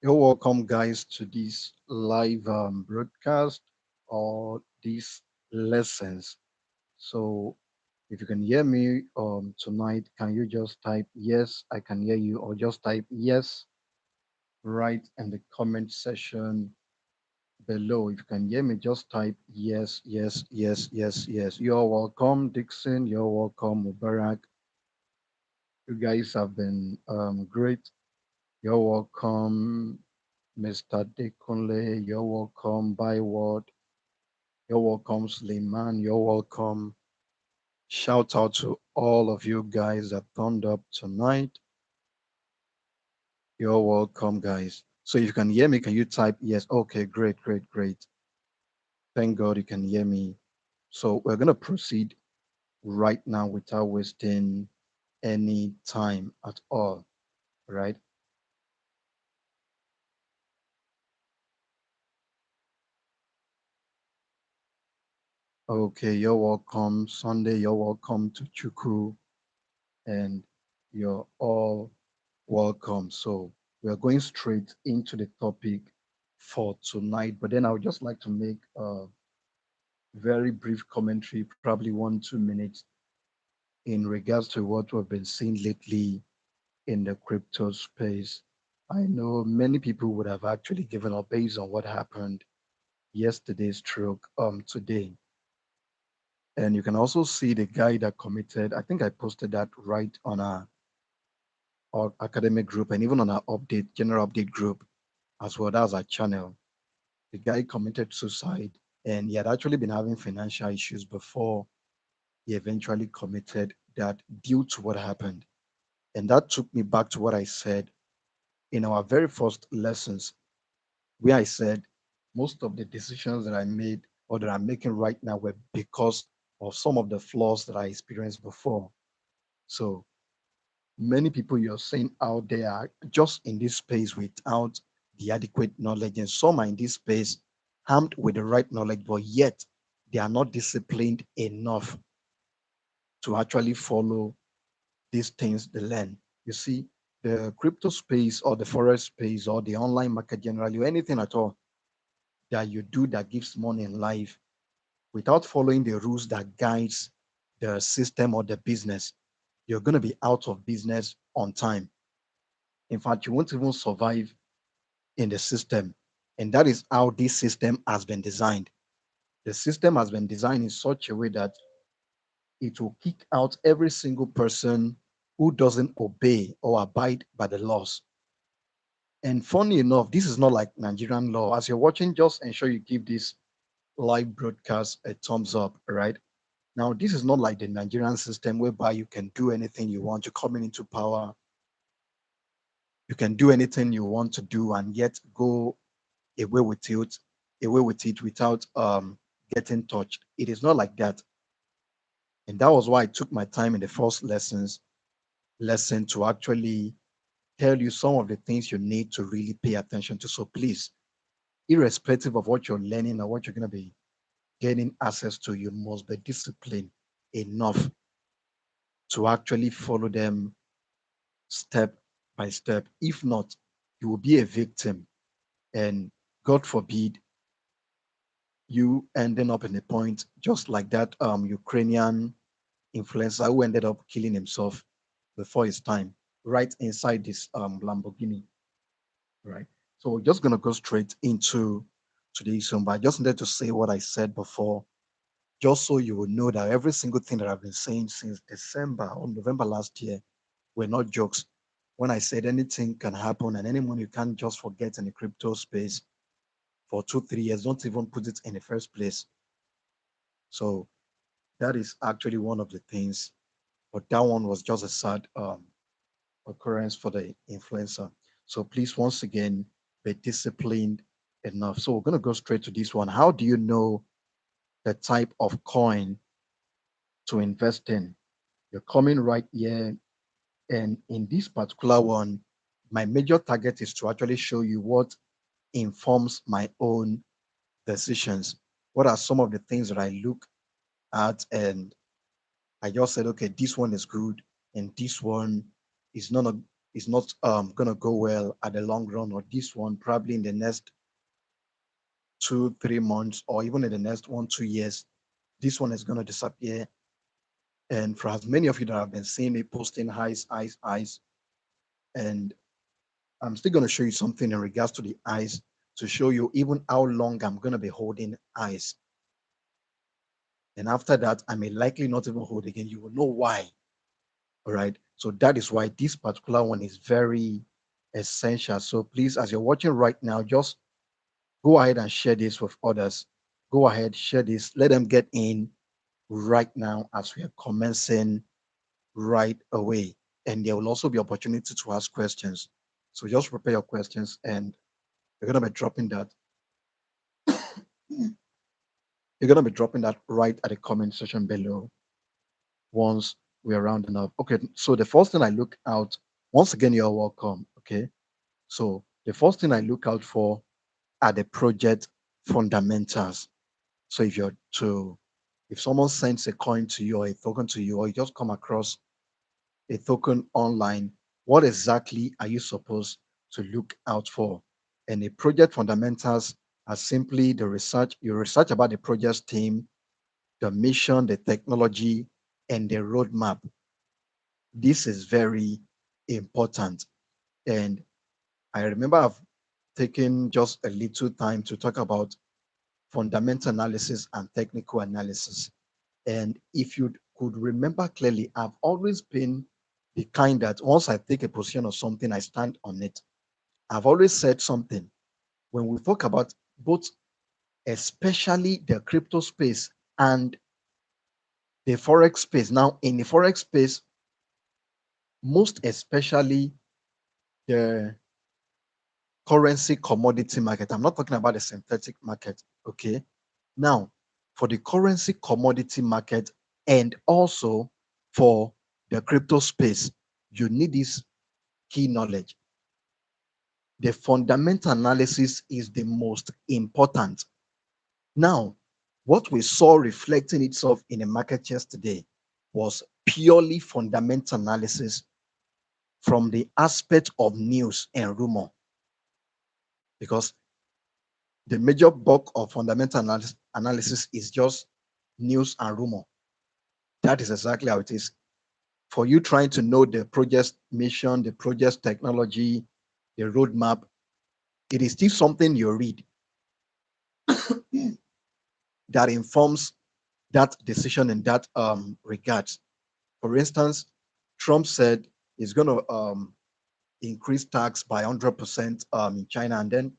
You're welcome, guys, to this live broadcast or these lessons. So, if you can hear me tonight, can you just type yes, I can hear you, or just type yes right in the comment section below. If you can hear me, just type yes, yes, yes, yes, yes. You're welcome, Dixon. You're welcome, Mubarak. You guys have been great. You're welcome, Mr. Dekunle. You're welcome, Byword. You're welcome, Sleiman. You're welcome. Shout out to all of you guys that turned up tonight. You're welcome, guys. So if you can hear me, can you type yes? Okay, great, great, great. Thank God you can hear me. So we're gonna proceed right now without wasting any time at all, right? Okay, you're welcome, Sunday. You're welcome to Chuku, and you're all welcome. So we are going straight into the topic for tonight, but then I would just like to make a very brief commentary, probably 1, 2 minutes, in regards to what we've been seeing lately in the crypto space. I know many people would have actually given up based on what happened yesterday's stroke today. And you can also see the guy that committed. I think I posted that right on our academic group and even on our update, general update group as well. That's our channel. The guy committed suicide and he had actually been having financial issues before he eventually committed that due to what happened. And that took me back to what I said in our very first lessons, where I said most of the decisions that I made or that I'm making right now were because of some of the flaws that I experienced before. So many people you're seeing out there are just in this space without the adequate knowledge, and some are in this space armed with the right knowledge, but yet they are not disciplined enough to actually follow these things they learn. You see, the crypto space or the forex space or the online market generally, or anything at all that you do that gives money in life without following the rules that guides the system or the business, you're going to be out of business on time. In fact, you won't even survive in the system. And that is how this system has been designed. The system has been designed in such a way that it will kick out every single person who doesn't obey or abide by the laws. And funny enough, this is not like Nigerian law. As you're watching, just ensure you give this live broadcast a thumbs up, right? Now, this is not like the Nigerian system whereby you can do anything you want. You're coming into power, you can do anything you want to do and yet go away with it without getting touched. It is not like that. And that was why I took my time in the first lesson to actually tell you some of the things you need to really pay attention to. So please, irrespective of what you're learning or what you're going to be gaining access to, you must be disciplined enough to actually follow them step by step. If not, you will be a victim. And God forbid you ending up in a point just like that Ukrainian influencer who ended up killing himself before his time, right inside this Lamborghini, right? So we're just gonna go straight into today's one, but I just wanted to say what I said before, just so you will know that every single thing that I've been saying since December or November last year were not jokes. When I said anything can happen and anyone you can't just forget in the crypto space for 2, 3 years, don't even put it in the first place. So that is actually one of the things, but that one was just a sad occurrence for the influencer. So please, once again, be disciplined enough. So we're going to go straight to this one. How do you know the type of coin to invest in? You're coming right here. And in this particular one, my major target is to actually show you what informs my own decisions. What are some of the things that I look at and I just said, okay, this one is good and this one is not. is not gonna go well at the long run, or this one probably in the next 2 3 months, or even in the next 1 2 years, this one is gonna disappear. And for as many of you that have been seeing me posting highs, and I'm still gonna show you something in regards to the eyes to show you even how long I'm gonna be holding eyes. And after that, I may likely not even hold again. You will know why. All right. So that is why this particular one is very essential. So please, as you're watching right now, just go ahead and share this with others. Go ahead, share this. Let them get in right now as we are commencing right away. And there will also be opportunity to ask questions. So just prepare your questions, and you're gonna be dropping that. You're gonna be dropping that right at the comment section below once we're rounding up. Okay, so the first thing I look out, once again, you're welcome. Okay. So the first thing I look out for are the project fundamentals. So if someone sends a coin to you or a token to you, or you just come across a token online, what exactly are you supposed to look out for? And the project fundamentals are simply the research, you research about the project team, the mission, the technology, and the roadmap. This is very important. And I remember I've taken just a little time to talk about fundamental analysis and technical analysis. And if you could remember clearly, I've always been the kind that once I take a position or something, I stand on it. I've always said something when we talk about both, especially the crypto space and the forex space. Now, in the forex space, most especially the currency commodity market. I'm not talking about the synthetic market. Okay. Now, for the currency commodity market and also for the crypto space, you need this key knowledge. The fundamental analysis is the most important. Now, what we saw reflecting itself in the market yesterday was purely fundamental analysis from the aspect of news and rumor, because the major bulk of fundamental analysis is just news and rumor. That is exactly how it is. For you trying to know the project's mission, the project's technology, the roadmap, it is still something you read that informs that decision in that regards. For instance, Trump said he's going to increase tax by 100% in China. And then,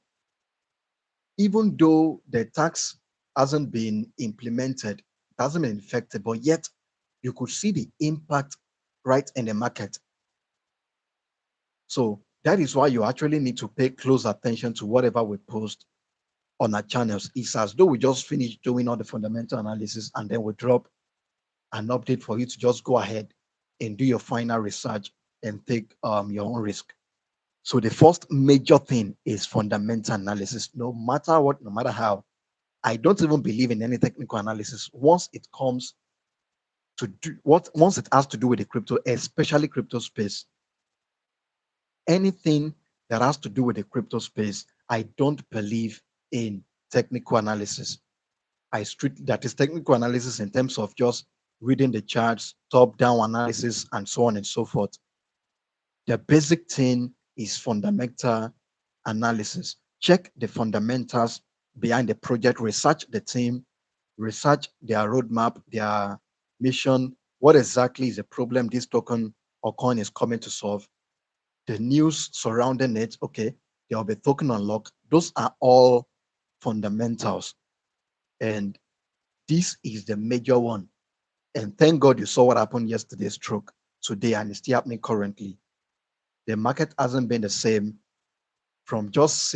even though the tax hasn't been implemented, it hasn't been effective, but yet you could see the impact right in the market. So that is why you actually need to pay close attention to whatever we post on our channels. It's as though we just finished doing all the fundamental analysis and then we drop an update for you to just go ahead and do your final research and take your own risk. So the first major thing is fundamental analysis. No matter what, no matter how, I don't even believe in any technical analysis once it comes to do what once it has to do with the crypto, especially crypto space. Anything that has to do with the crypto space, I don't believe in technical analysis. I strictly, that is technical analysis in terms of just reading the charts, top-down analysis, and so on and so forth. The basic thing is fundamental analysis. Check the fundamentals behind the project, research the team, research their roadmap, their mission. What exactly is the problem this token or coin is coming to solve? The news surrounding it, okay, there will be token unlock. Those are all fundamentals. And this is the major one. And thank God you saw what happened yesterday, stroke today, and it's still happening currently. The market hasn't been the same from just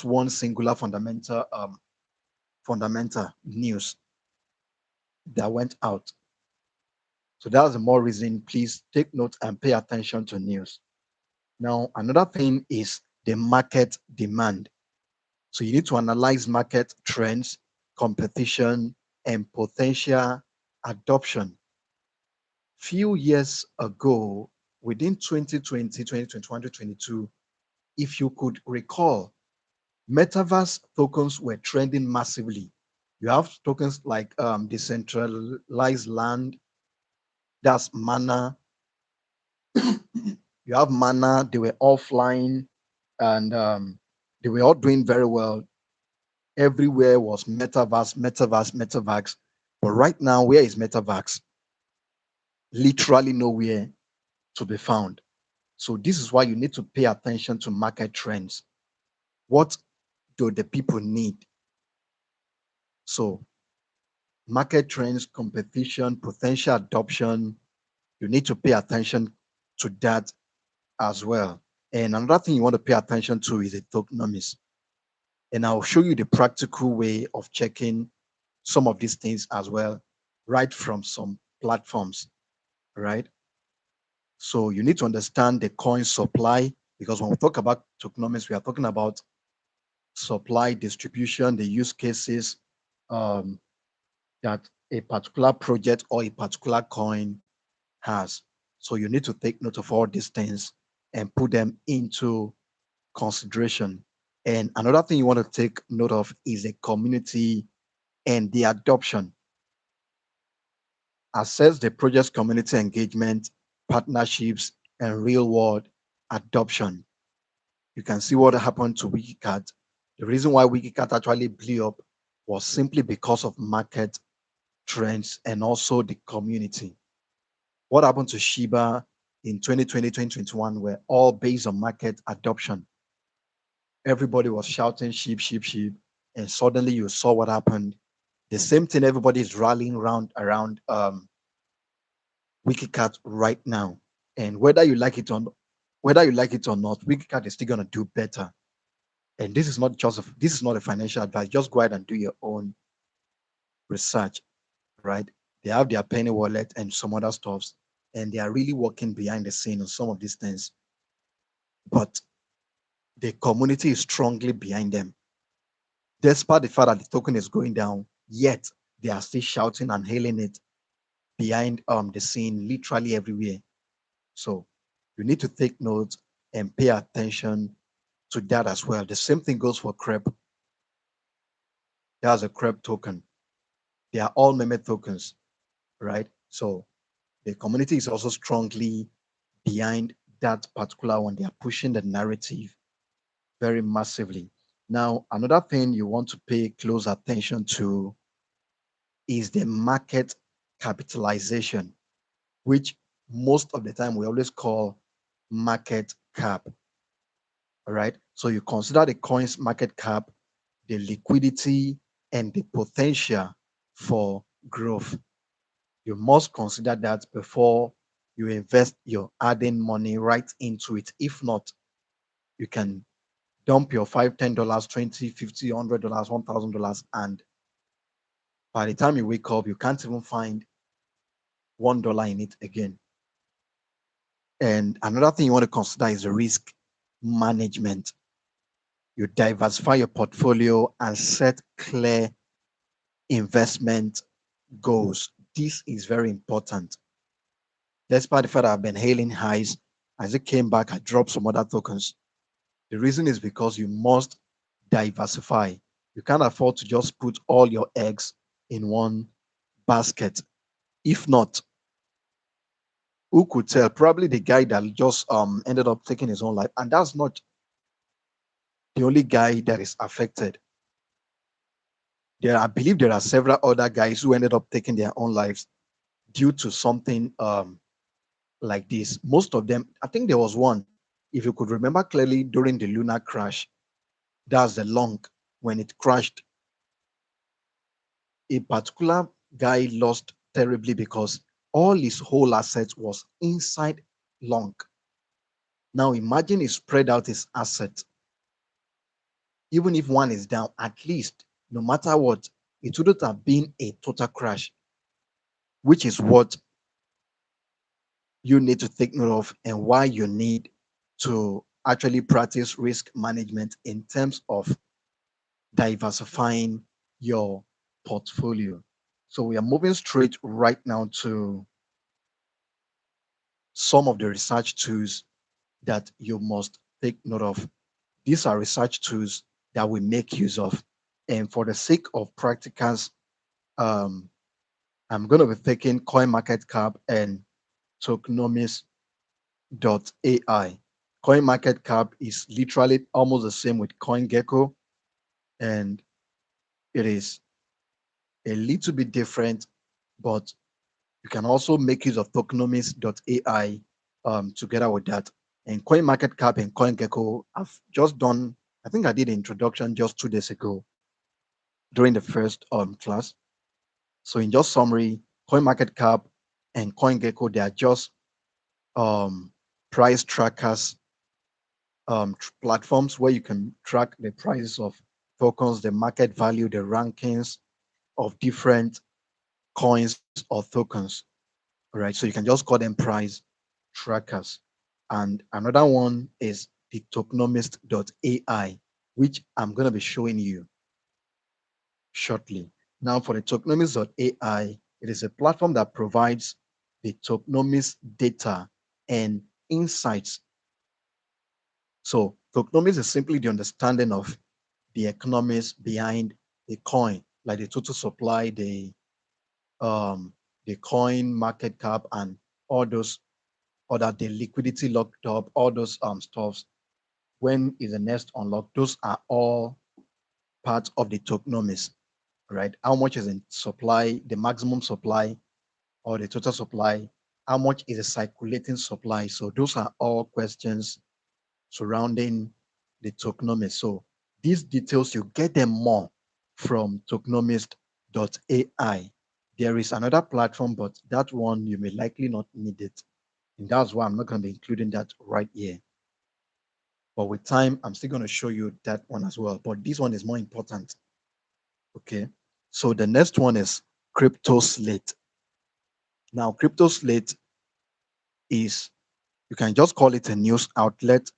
one singular fundamental news that went out. So that's the more reason. Please take note and pay attention to news. Now, another thing is the market demand. So you need to analyze market trends, competition, and potential adoption. Few years ago, within 2020, 2021, 2022, if you could recall, metaverse tokens were trending massively. You have tokens like decentralized land, that's Mana. You have Mana, they were offline, and they were all doing very well. Everywhere was metaverse, metaverse, metaverse. But right now, where is metaverse? Literally nowhere to be found. So this is why you need to pay attention to market trends. What do the people need? So market trends, competition, potential adoption, you need to pay attention to that as well. And another thing you want to pay attention to is the tokenomics. And I'll show you the practical way of checking some of these things as well, right from some platforms, right? So you need to understand the coin supply, because when we talk about tokenomics, we are talking about supply, distribution, the use cases um, that a particular project or a particular coin has. So you need to take note of all these things and put them into consideration. And another thing you want to take note of is the community and the adoption. Assess the project's community engagement, partnerships, and real world adoption. You can see what happened to Wikicat. The reason why Wikicat actually blew up was simply because of market trends and also the community. What happened to Shiba in 2020, 2021 were all based on market adoption. Everybody was shouting sheep, sheep, sheep, and suddenly you saw what happened. The same thing everybody is rallying around Wikicat right now. And whether you like it or not, Wikicat is still gonna do better. And this is not a financial advice. Just go ahead and do your own research, right? They have their penny wallet and some other stuffs, and they are really working behind the scene on some of these things. But the community is strongly behind them. Despite the fact that the token is going down, yet they are still shouting and hailing it behind the scene, literally everywhere. So you need to take note and pay attention to that as well. The same thing goes for CREP. There's a CREP token. They are all meme tokens, right? So the community is also strongly behind that particular one. They are pushing the narrative very massively. Now, another thing you want to pay close attention to is the market capitalization, which most of the time we always call market cap. All right. So you consider the coin's market cap, the liquidity, and the potential for growth. You must consider that before you invest your adding money right into it. If not, you can dump your $5, $10, 20, 50, $100, $1,000, and by the time you wake up, you can't even find $1 in it again. And another thing you want to consider is the risk management. You diversify your portfolio and set clear investment goals. This is very important. Despite the fact that I've been hailing highs, as it came back, I dropped some other tokens. The reason is because you must diversify. You can't afford to just put all your eggs in one basket. If not, who could tell? Probably the guy that just ended up taking his own life. And that's not the only guy that is affected. I believe there are several other guys who ended up taking their own lives due to something like this. Most of them, I think there was one, if you could remember clearly during the lunar crash, that's the long when it crashed. A particular guy lost terribly because all his whole assets was inside long. Now imagine he spread out his assets. Even if one is down, at least no matter what, it wouldn't have been a total crash, which is what you need to take note of and why you need to actually practice risk management in terms of diversifying your portfolio. So we are moving straight right now to some of the research tools that you must take note of. These are research tools that we make use of. And for the sake of practicals, um, I'm going to be taking CoinMarketCap and Tokenomics.ai. CoinMarketCap is literally almost the same with CoinGecko, and it is a little bit different, but you can also make use of Tokenomics.ai together with that. And CoinMarketCap and CoinGecko, I've just done, I think I did an introduction just 2 days ago during the first class. So in just summary, CoinMarketCap and CoinGecko, they are just um, price trackers platforms where you can track the prices of tokens, the market value, the rankings of different coins or tokens. Right. So you can just call them price trackers. And another one is the tokenomist.ai, which I'm going to be showing you shortly. Now, for the tokenomics.ai, it is a platform that provides the tokenomics data and insights. So, tokenomics is simply the understanding of the economics behind a coin, like the total supply, um, the coin market cap, and all those other the liquidity locked up, all those stuffs. When is the next unlocked? Those are all parts of the tokenomics, right? How much is in supply, the maximum supply, or the total supply? How much is the circulating supply? So those are all questions surrounding the tokenomics. So these details, you get them more from tokenomics.ai. There is another platform, but that one you may likely not need it. And that's why I'm not going to be including that right here. But with time, I'm still going to show you that one as well. But this one is more important. Okay. So the next one is Crypto Slate. Now, Crypto Slate is, you can just call it a news outlet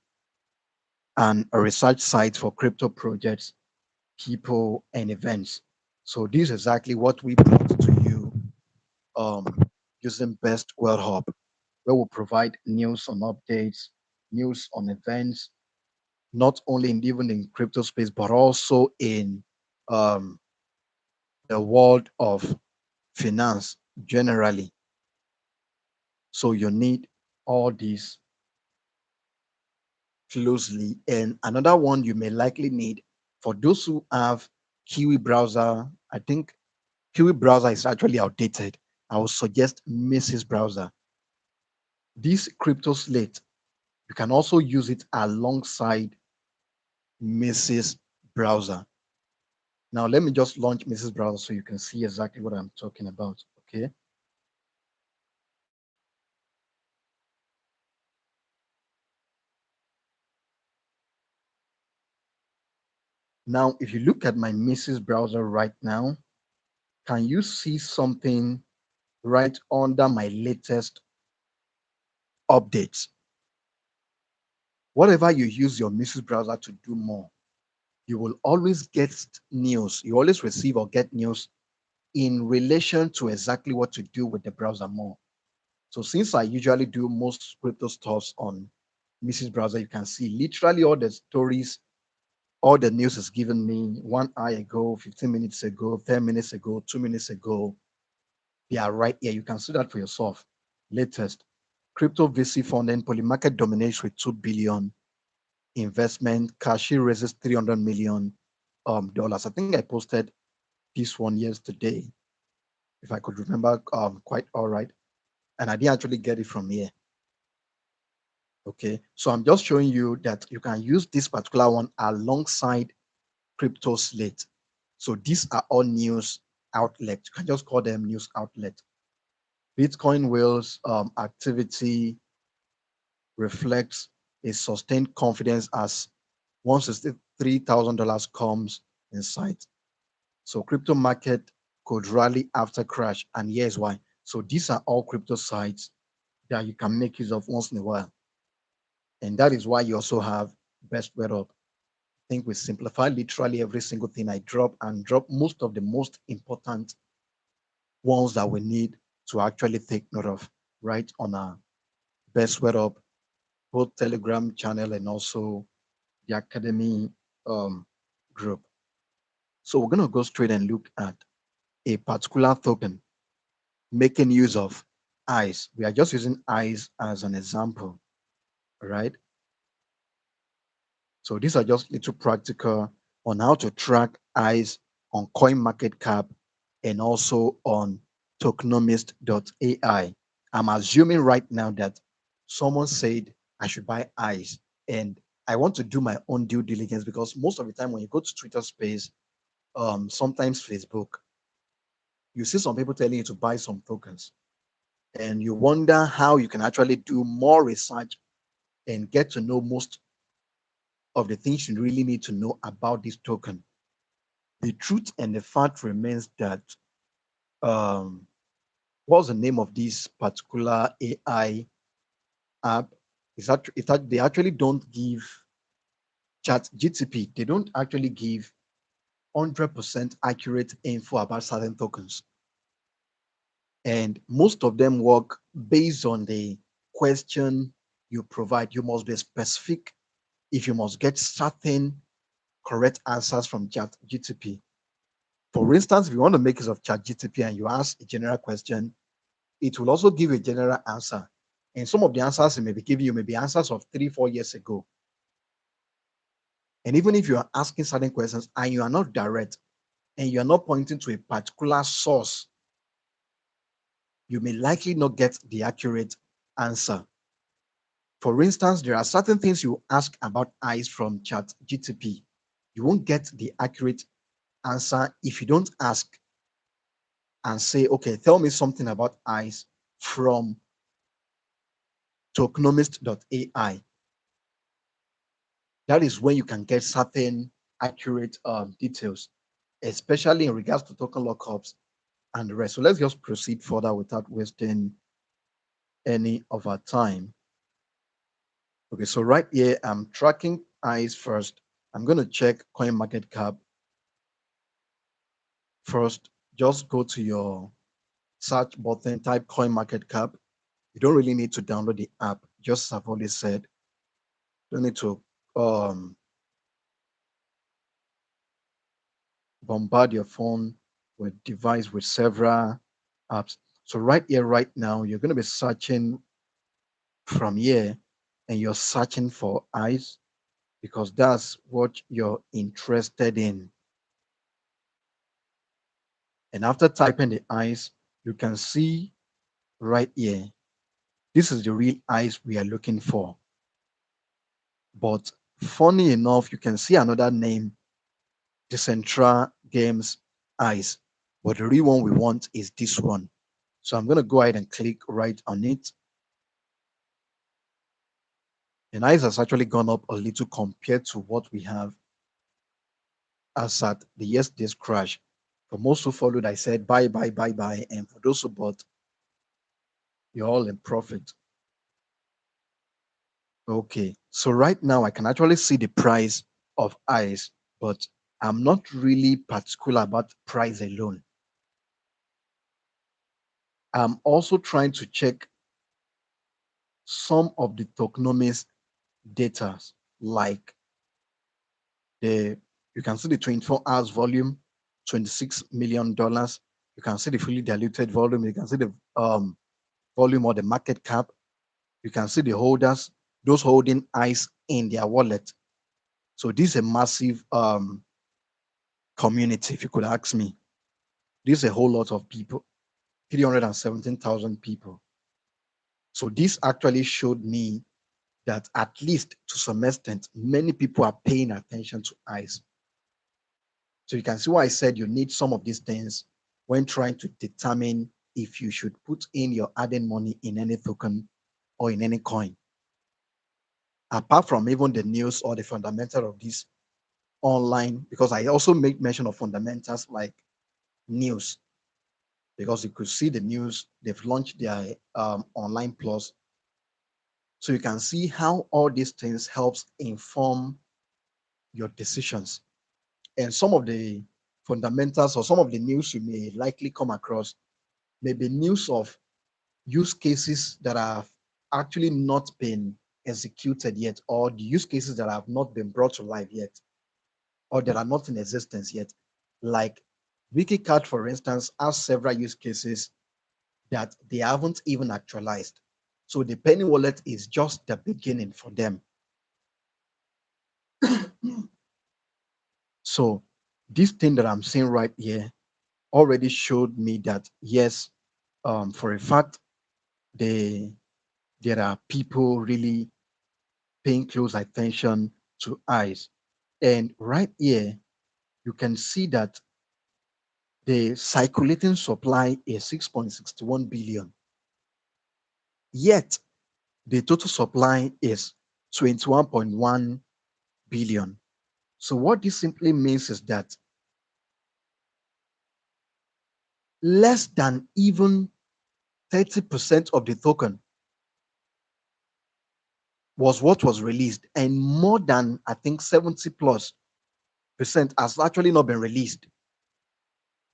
and a research site for crypto projects, people, and events. So this is exactly what we brought to you um, using Best World Hub, where we provide news on updates, news on events, not only in even in crypto space, but also in um, the world of finance generally. So you need all these closely. And another one you may likely need for those who have Kiwi browser, I think Kiwi browser is actually outdated. I would suggest Mrs. browser. This crypto slate, you can also use it alongside Mrs. browser. Now let me just launch Mrs. browser so you can see exactly what I'm talking about. Okay. Now, if you look at my Mrs. browser right now, can you see something right under my latest updates? Whatever you use your Mrs. browser to do more, you will always get news. You always receive or get news in relation to exactly what to do with the browser more. So since I usually do most crypto stuffs on Mrs. Browser, you can see literally all the stories, all the news is given me 1 hour ago, 15 minutes ago, 10 minutes ago, 2 minutes ago. They are right here. You can see that for yourself. Latest crypto VC funding, Polymarket dominates with 2 billion investment. Kashi raises 300 million dollars. I think I posted this one yesterday, if I could remember quite all right. And I didn't actually get it from here. Okay, so I'm just showing you that you can use this particular one alongside Crypto Slate. So these are all news outlets. You can just call them news outlet. Bitcoin whales activity reflects a sustained confidence as $163,000 comes in sight. So crypto market could rally after crash, and here's why. So these are all crypto sites that you can make use of once in a while, and that is why you also have Best Web Up. I think we simplify literally every single thing I drop and drop most of the most important ones that we need to actually take note of right on our Best Word Up, both Telegram channel and also the Academy um, group. So we're going to go straight and look at a particular token making use of eyes. We are just using eyes as an example, right? So these are just little practical on how to track eyes on CoinMarketCap and also on tokenomist.ai. I'm assuming right now that someone said I should buy eyes, and I want to do my own due diligence because most of the time when you go to Twitter space, sometimes Facebook, you see some people telling you to buy some tokens, and you wonder how you can actually do more research and get to know most of the things you really need to know about this token. The truth and the fact remains that um, what's the name of this particular AI app? Is that they actually don't give Chat GTP. They don't actually give 100% accurate info about certain tokens, and most of them work based on the question you provide. You must be specific if you must get certain correct answers from Chat GTP. For instance, if you want to make use of Chat GTP and you ask a general question, it will also give a general answer. And some of the answers it may be giving you may be answers of 3, 4 years ago. And even if you are asking certain questions and you are not direct and you are not pointing to a particular source, you may likely not get the accurate answer. For instance, there are certain things you ask about eyes from Chat GTP. You won't get the accurate answer if you don't ask and say, okay, tell me something about eyes from tokenomist.ai. That is when you can get certain accurate details, especially in regards to token lockups and the rest. So let's just proceed further without wasting any of our time. Okay, so right here, I'm tracking eyes first. I'm going to check CoinMarketCap first. Just go to your search button, type CoinMarketCap. You don't really need to download the app. Just as I've already said, you don't need to um, bombard your phone with device with several apps. So right here, right now, you're going to be searching from here and you're searching for eyes because that's what you're interested in. And after typing the eyes, you can see right here, this is the real eyes we are looking for. But funny enough, you can see another name, Decentra Games Eyes. But the real one we want is this one. So I'm going to go ahead and click right on it. And eyes has actually gone up a little compared to what we have as at the yesterday's crash. For most who followed, I said buy, buy, buy, buy. And for those who bought, you're all in profit. Okay, so right now I can actually see the price of eyes, but I'm not really particular about price alone. I'm also trying to check some of the tokenomics data, like the you can see the 24 hours volume, $26 million. You can see the fully diluted volume. You can see the volume or the market cap. You can see the holders, those holding eyes in their wallet. So this is a massive community, if you could ask me. This is a whole lot of people, 317,000 people. So this actually showed me that at least to some extent, many people are paying attention to eyes. So you can see why I said you need some of these things when trying to determine if you should put in your added money in any token or in any coin. Apart from even the news or the fundamental of this online, because I also make mention of fundamentals like news, because you could see the news, they've launched their online plus. So you can see how all these things helps inform your decisions. And some of the fundamentals or some of the news you may likely come across may be news of use cases that are actually not been executed yet, or the use cases that have not been brought to life yet, or that are not in existence yet. Like Wikicat, for instance, has several use cases that they haven't even actualized. So the Penny Wallet is just the beginning for them. So this thing that I'm seeing right here already showed me that yes, for a fact, they there are people really paying close attention to eyes. And right here, you can see that the circulating supply is 6.61 billion, yet the total supply is 21.1 billion. So what this simply means is that less than even 30% of the token was what was released, and more than I think 70 plus percent has actually not been released.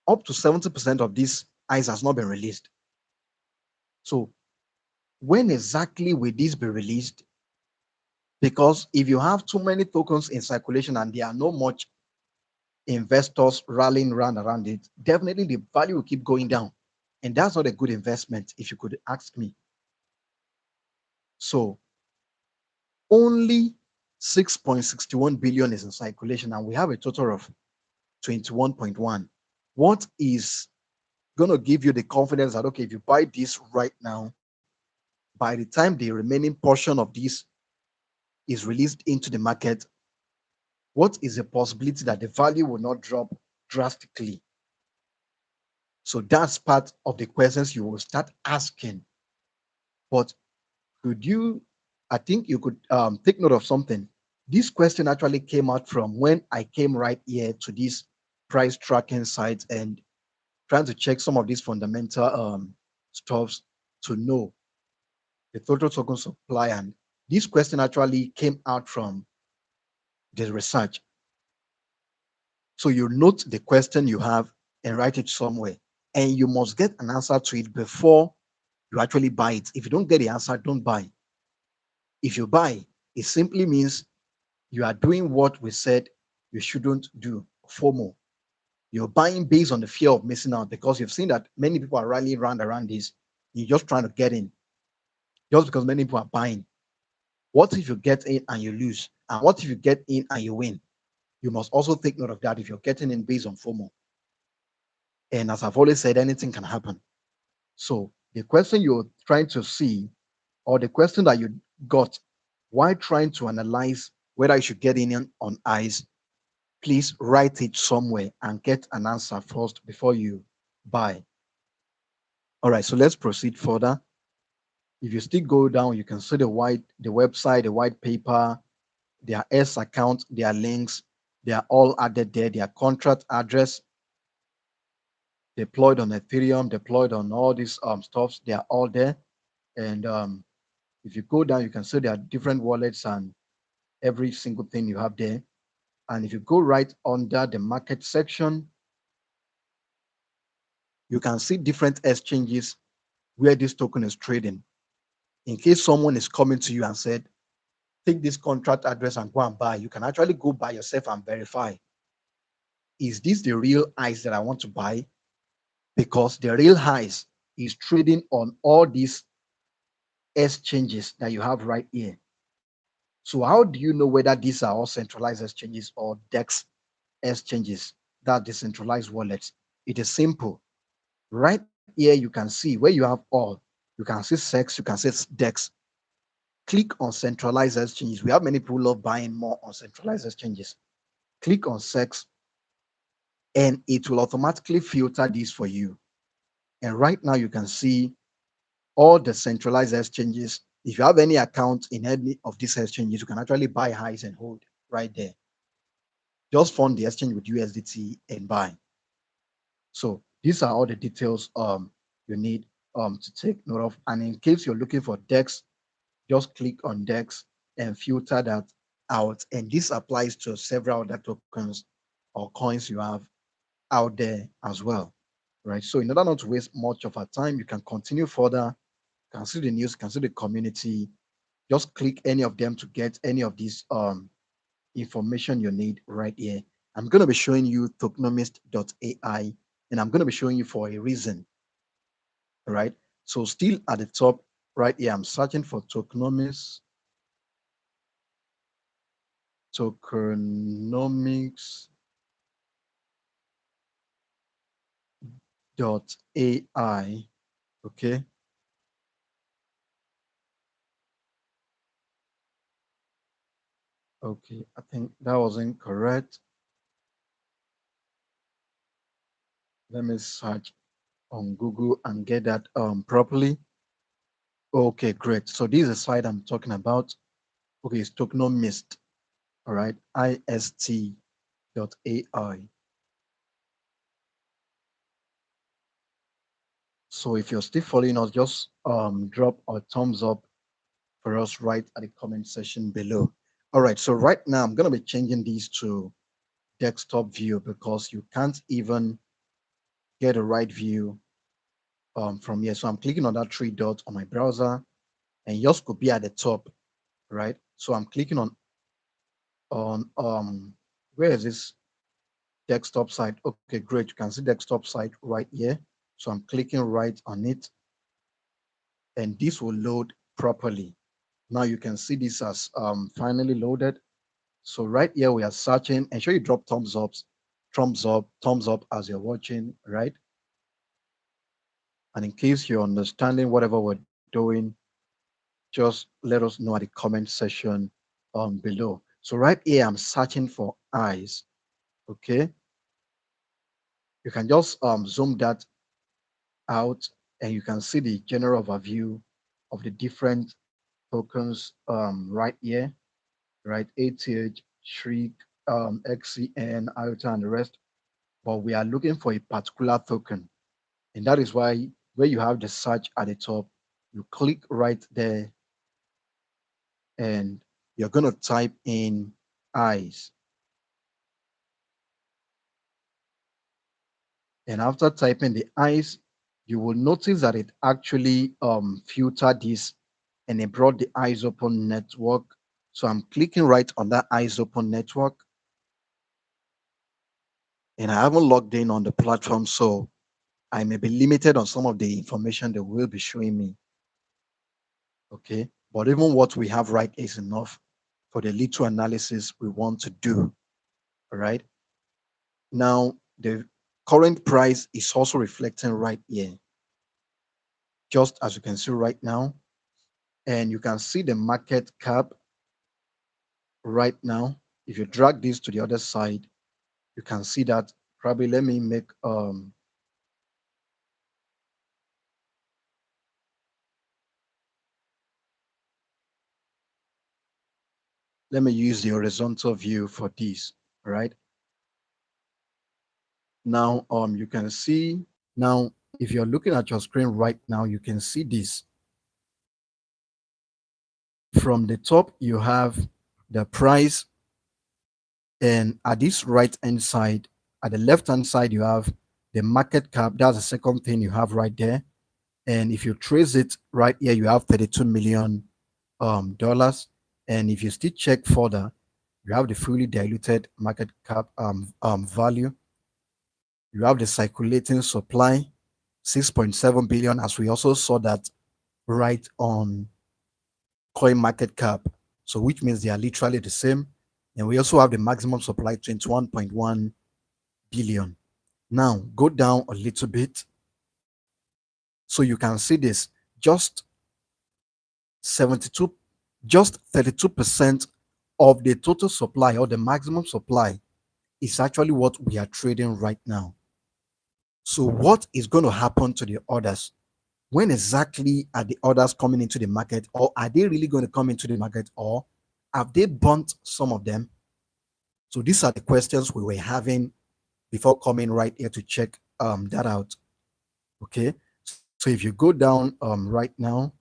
Up to 70% of this eyes has not been released. So when exactly will this be released? Because if you have too many tokens in circulation and there are no much investors rallying around it, definitely the value will keep going down. And that's not a good investment, if you could ask me. So only 6.61 billion is in circulation, and we have a total of 21.1. What is going to give you the confidence that, okay, if you buy this right now, by the time the remaining portion of this is released into the market, what is the possibility that the value will not drop drastically? So that's part of the questions you will start asking. But could you, I think you could take note of something. This question actually came out from when I came right here to this price tracking site and trying to check some of these fundamental stuffs to know the total token supply. And this question actually came out from the research. So you note the question you have and write it somewhere. And you must get an answer to it before you actually buy it. If you don't get the answer, don't buy. If you buy, it simply means you are doing what we said you shouldn't do. FOMO. You're buying based on the fear of missing out because you've seen that many people are rallying around this. You're just trying to get in just because many people are buying. What if you get in and you lose? And what if you get in and you win? You must also take note of that if you're getting in based on FOMO. And as I've always said, anything can happen. So the question you're trying to see, or the question that you got while trying to analyze whether you should get in on ICE, please write it somewhere and get an answer first before you buy. All right, so let's proceed further. If you still go down, you can see the website, the white paper, their S account, their links, they are all added there. Their contract address, deployed on Ethereum, deployed on all these stuffs, they are all there. And if you go down, you can see there are different wallets and every single thing you have there. And if you go right under the market section, you can see different exchanges where this token is trading. In case someone is coming to you and said, take this contract address and go and buy, you can actually go by yourself and verify. Is this the real ICE that I want to buy? Because the real ICE is trading on all these exchanges that you have right here. So how do you know whether these are all centralized exchanges or DEX exchanges, that decentralized wallets? It is simple. Right here, you can see where you have all. You can see SEX, you can see DEX. Click on centralized exchanges. We have many people love buying more on centralized exchanges. Click on SEX and it will automatically filter these for you. And right now you can see all the centralized exchanges. If you have any account in any of these exchanges, you can actually buy highs and hold right there. Just fund the exchange with USDT and buy. So these are all the details you need to take note of. And in case you're looking for DEX, just click on DEX and filter that out. And this applies to several other tokens or coins you have out there as well. Right. So in order not to waste much of our time, you can continue further You can see the news, you can see the community. Just click any of them to get any of these information you need right here. I'm going to be showing you tokenomist.ai, and I'm going to be showing you for a reason, right? So still at the top right here, I'm searching for tokenomics.ai. Okay. Okay, I think that was incorrect. Let me search on Google and get that properly. Okay, great. So this is the site I'm talking about. Okay, it's Tokenomist. All right, ist.ai. So if you're still following us, just drop a thumbs up for us right at the comment section below. All right, so right now I'm going to be changing these to desktop view because you can't even get a right view from here. So I'm clicking on that three dots on my browser, and yours could be at the top, right? So I'm clicking on where is this desktop site? Okay, great. You can see desktop site right here. So I'm clicking right on it, and this will load properly. Now you can see this as finally loaded. So right here we are searching. And sure you drop thumbs up as you're watching, right? And in case you're understanding whatever we're doing, just let us know at the comment section below. So right here I'm searching for eyes. Okay, you can just zoom that out, and you can see the general overview of the different tokens right here, right? ATH, Shriek, XCN, IOTA, and the rest. But we are looking for a particular token, and that is why where you have the search at the top, you click right there, and you're going to type in eyes. And after typing the eyes, you will notice that it actually filtered this, and it brought the eyes open network. So I'm clicking right on that eyes open network, and I haven't logged in on the platform, so I may be limited on some of the information they will be showing me. Okay, but even what we have right is enough for the little analysis we want to do. All right, now the current price is also reflecting right here, just as you can see right now, and you can see the market cap right now. If you drag this to the other side, you can see that. Probably let me make let me use the horizontal view for this. All right, now you can see. Now if you're looking at your screen right now, you can see this. From the top you have the price, and at this right hand side, at the left hand side, you have the market cap. That's the second thing you have right there. And if you trace it right here, you have 32 million dollars. And if you still check further, you have the fully diluted market cap value. You have the circulating supply, 6.7 billion, as we also saw that right on coin market cap. So which means they are literally the same. And we also have the maximum supply, 21.1 billion. Now go down a little bit so you can see this. Just 72, just 32% of the total supply or the maximum supply is actually what we are trading right now. So what is going to happen to the others? When exactly are the others coming into the market, or are they really going to come into the market, or have they burnt some of them? So these are the questions we were having before coming right here to check that out. Okay, so if you go down right now,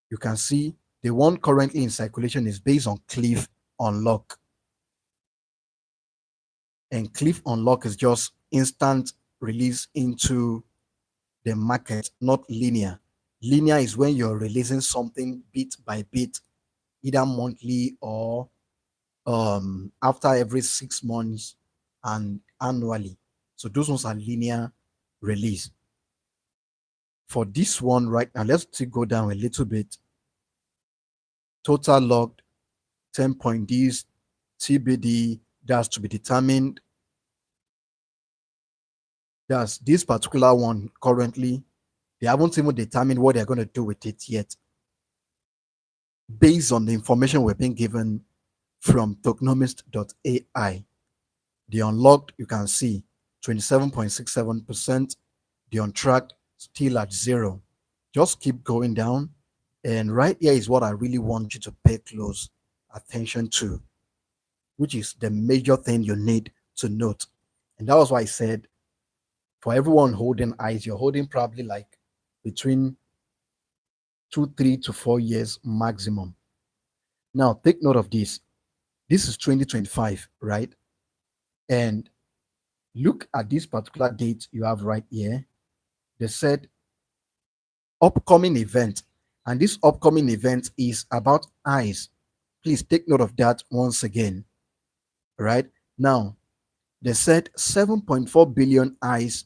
you can see the one currently in circulation is based on Cliff Unlock. And Cliff Unlock is just instant release into the market, not linear. Linear is when you're releasing something bit by bit, either monthly or after every 6 months and annually. So those ones are linear release. For this one right now, let's still go down a little bit. Total logged 10 Ds, TBD, that's to be determined. That's this particular one currently. They haven't even determined what they're going to do with it yet. Based on the information we're being given from tokenomist.ai, the unlocked, you can see 27.67%. The untracked still at 0. Just keep going down. And right here is what I really want you to pay close attention to, which is the major thing you need to note. And that was why I said for everyone holding eyes, you're holding probably like between 3 to 4 years maximum. Now, take note of this. This is 2025, right? And look at this particular date you have right here. They said upcoming event. And this upcoming event is about eyes. Please take note of that once again. Right? Now, they said 7.4 billion eyes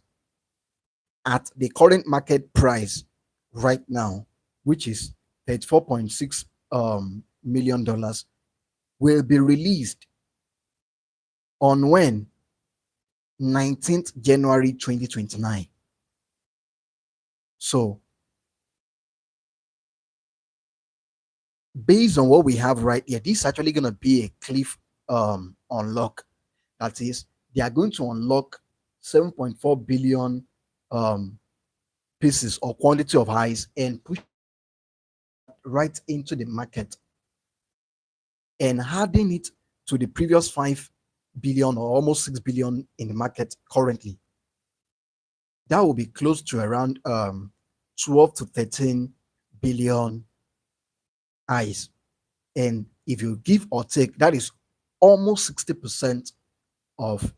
at the current market price right now, which is $34.6 million, will be released on when? 19th January 2029. So, based on what we have right here, this is actually going to be a cliff unlock. That is, they are going to unlock 7.4 billion pieces or quantity of highs and push right into the market and adding it to the previous 5 billion or almost 6 billion in the market currently. That will be close to around 12 to 13 billion eyes. And if you give or take, that is almost 60% of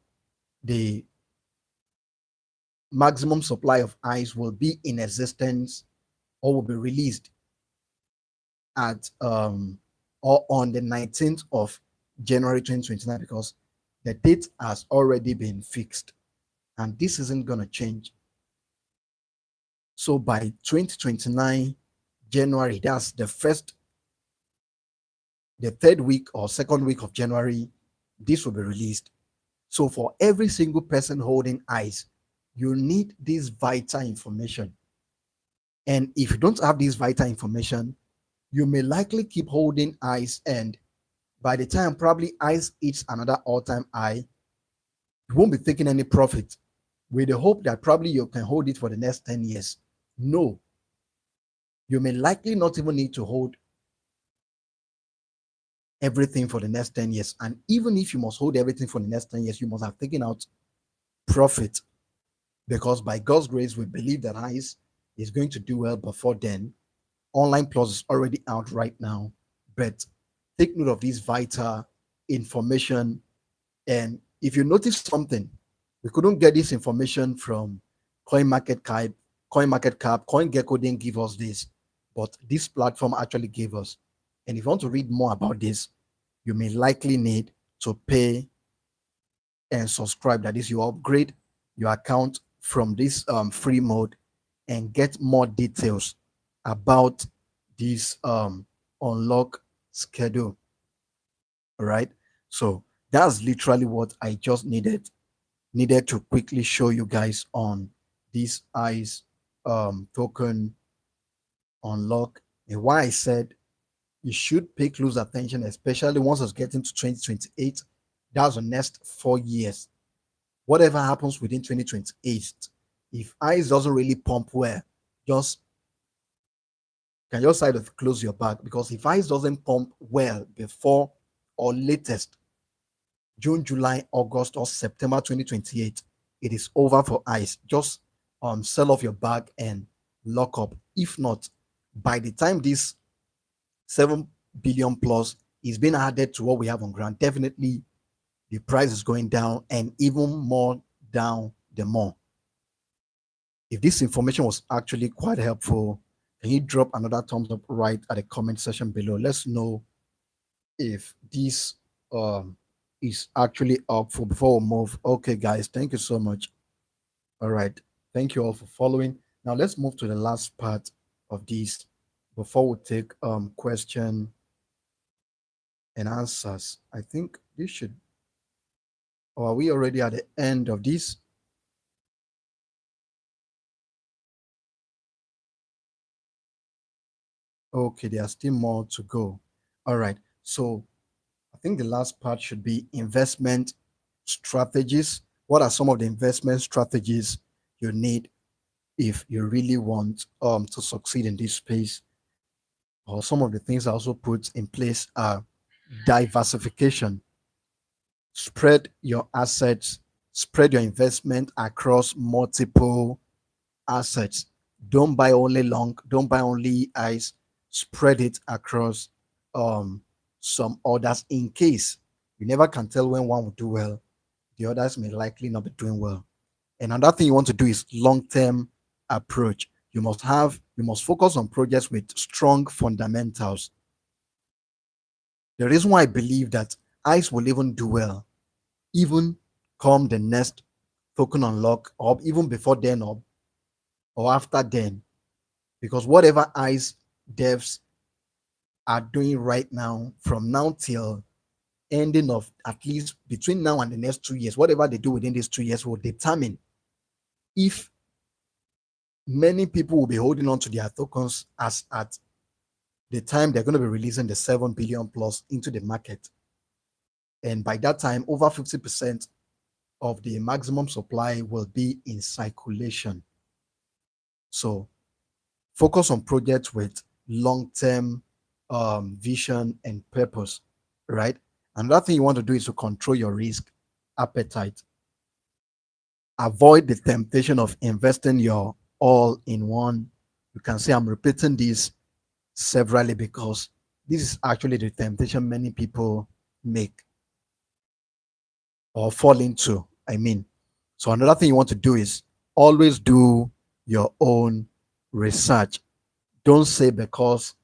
the maximum supply of eyes will be in existence or will be released at or on the 19th of January 2029, because the date has already been fixed and this isn't going to change. So by 2029 January, that's the third week or second week of January, this will be released. So for every single person holding eyes, you need this vital information. And if you don't have this vital information, you may likely keep holding eyes, and by the time probably eyes hits another all-time high, you won't be taking any profit with the hope that probably you can hold it for the next 10 years. No, you may likely not even need to hold everything for the next 10 years. And even if you must hold everything for the next 10 years, you must have taken out profit, because by God's grace, we believe that eyes is going to do well before then. Online Plus is already out right now, but take note of this vital information. And if you notice something, we couldn't get this information from CoinMarketCap. CoinGecko didn't give us this, but this platform actually gave us. And if you want to read more about this, you may likely need to pay and subscribe. That is, you upgrade your account from this free mode and get more details about this unlock schedule. All right. So that's literally what I just needed to quickly show you guys on this eyes token unlock, and why I said you should pay close attention, especially once it's getting to 2028. That's the next 4 years. Whatever happens within 2028, if eyes doesn't really pump well, just can just side of close your bag, because if eyes doesn't pump well before or latest June, July, August, or September 2028, it is over for eyes. Just sell off your bag and lock up. If not, by the time this 7 billion plus is being added to what we have on ground, definitely the price is going down, and even more down the more. If this information was actually quite helpful, Can you drop another thumbs up right at the comment section below? Let's know if this is actually up for before we move. Okay, guys, thank you so much. All right, thank you all for following. Now let's move to the last part of this before we take question and answers. I think this should, or are we already at the end of this? Okay, there are still more to go. All right, so I think the last part should be investment strategies. What are some of the investment strategies you need if you really want to succeed in this space? Or some of the things I also put in place are diversification. Spread your assets, spread your investment across multiple assets. Don't buy only long, don't buy only ice, spread it across um some others in case you never can tell when one will do well, the others may likely not be doing well. And another thing you want to do is long-term approach. You must focus on projects with strong fundamentals. The reason why I believe that ice will even do well, even come the next token unlock, or even before then, or after then, because whatever ice devs are doing right now, from now till ending of at least between now and the next 2 years, whatever they do within these 2 years will determine if many people will be holding on to their tokens as at the time they're going to be releasing the 7 billion plus into the market. And by that time, over 50% of the maximum supply will be in circulation. So focus on projects with long-term vision and purpose, right? Another thing you want to do is to control your risk appetite. Avoid the temptation of investing your all in one. You can see I'm repeating this severally because this is actually the temptation many people make or fall into. I mean, so another thing you want to do is always do your own research. Don't say because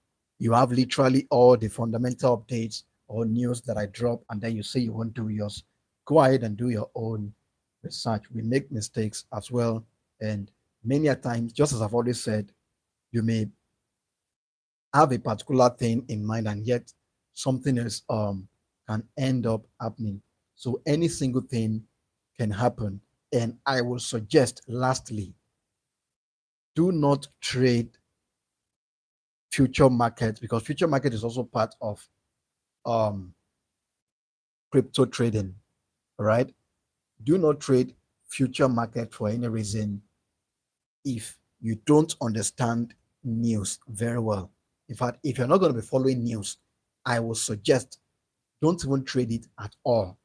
you have literally all the fundamental updates or news that I drop and then you say you won't do yours. Go ahead and do your own research. We make mistakes as well. And many a times, just as I've always said, you may have a particular thing in mind and yet something else can end up happening. So any single thing can happen. And I will suggest lastly, do not trade future market because future market is also part of um crypto trading, right? Do not trade future market for any reason if you don't understand news very well. In fact, if you're not going to be following news, I will suggest don't even trade it at all.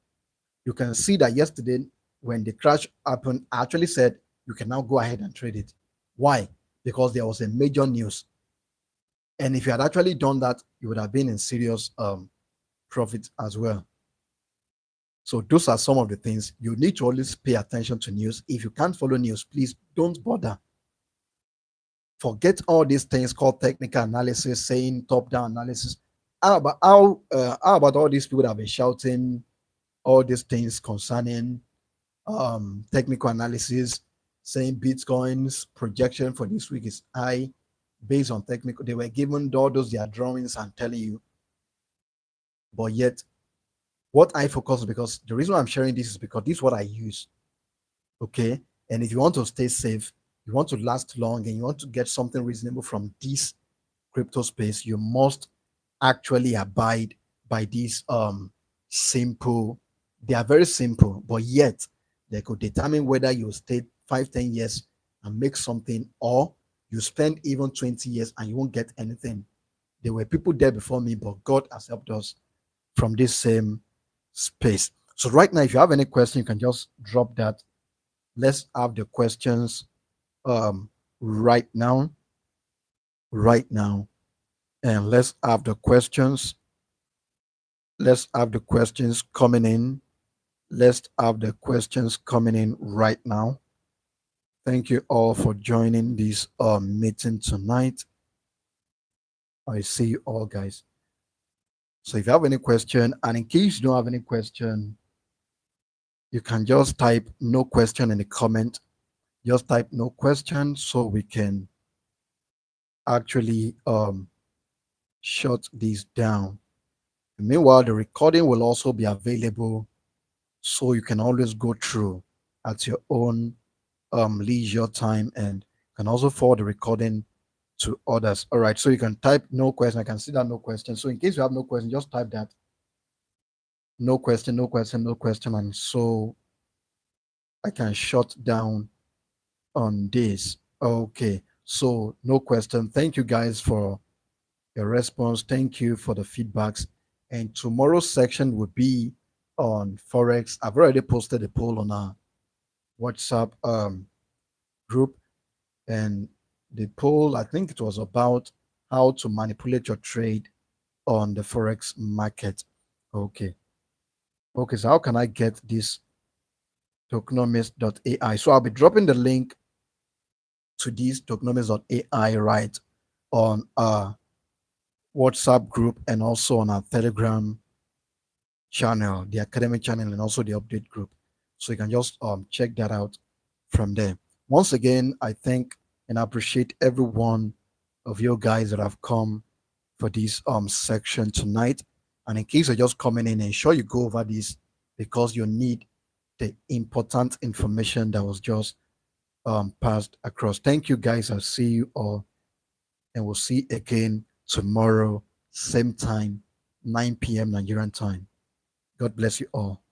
You can see that yesterday when the crash happened, I actually said you can now go ahead and trade it. Why? Because there was a major news. And if you had actually done that, you would have been in serious profit as well. So those are some of the things you need to always pay attention to news. If you can't follow news, please don't bother. Forget all these things called technical analysis, saying top-down analysis. How about all these people that have been shouting all these things concerning technical analysis, saying Bitcoin's projection for this week is high based on technical. They were given all those their drawings and telling you, but yet what I focus on, because the reason I'm sharing this is because this is what I use. Okay. And if you want to stay safe, you want to last long, and you want to get something reasonable from this crypto space, you must actually abide by these simple, they are very simple, but yet they could determine whether you stay 5, 10 years and make something, or you spend even 20 years and you won't get anything. There were people there before me, but God has helped us from this same space. So right now, if you have any question, you can just drop that. Let's have the questions um right now, right now, and let's have the questions. Let's have the questions coming in. Let's have the questions coming in right now. Thank you all for joining this meeting tonight. I see you all, guys. So if you have any question, and in case you don't have any question, you can just type no question in the comment. Just type no question so we can actually shut these down. Meanwhile, the recording will also be available so you can always go through at your own leisure time and can also forward the recording to others. All right, so you can type no question. I can see that no question. So in case you have no question, just type that no question, no question, no question, and so I can shut down on this. Okay, so no question. Thank you guys for your response. Thank you for the feedbacks. And tomorrow's section will be on Forex. I've already posted a poll on our WhatsApp group, and the poll, I think it was about how to manipulate your trade on the Forex market. Okay. Okay, so how can I get this tokenomics.ai? So I'll be dropping the link to this tokenomics.ai right on our WhatsApp group and also on our Telegram channel, the academic channel, and also the update group. So you can just check that out from there. Once again, I thank and appreciate every one of you guys that have come for this section tonight. And in case you're just coming in, ensure you go over this because you need the important information that was just passed across. Thank you guys. I'll see you all and we'll see again tomorrow, same time, 9 p.m. Nigerian time. God bless you all.